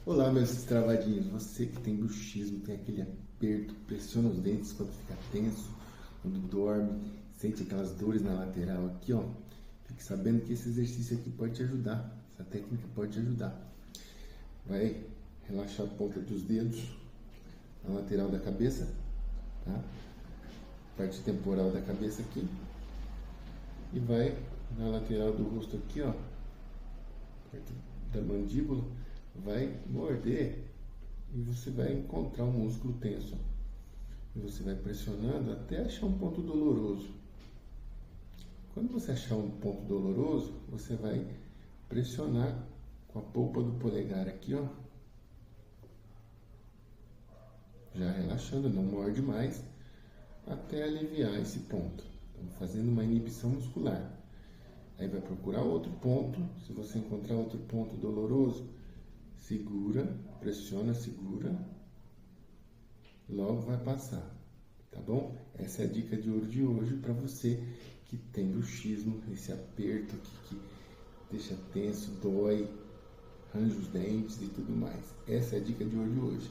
Olá, meus travadinhos. Você que tem bruxismo, tem aquele aperto, pressiona os dentes quando fica tenso, quando dorme, sente aquelas dores na lateral aqui, ó. Fique sabendo que esse exercício aqui pode te ajudar. Essa técnica pode te ajudar. Vai relaxar a ponta dos dedos na lateral da cabeça, tá? Parte temporal da cabeça aqui. E vai na lateral do rosto aqui, ó. Parte da mandíbula. Vai morder e você vai encontrar um músculo tenso. E você vai pressionando até achar um ponto doloroso. Quando você achar um ponto doloroso, você vai pressionar com a polpa do polegar aqui, ó. Já relaxando, não morde mais, até aliviar esse ponto. Estamos fazendo uma inibição muscular. Aí vai procurar outro ponto. Se você encontrar outro ponto doloroso, segura, pressiona, segura, logo vai passar, tá bom? Essa é a dica de ouro de hoje para você que tem bruxismo, esse aperto que deixa tenso, dói, arranja os dentes e tudo mais. Essa é a dica de ouro de hoje.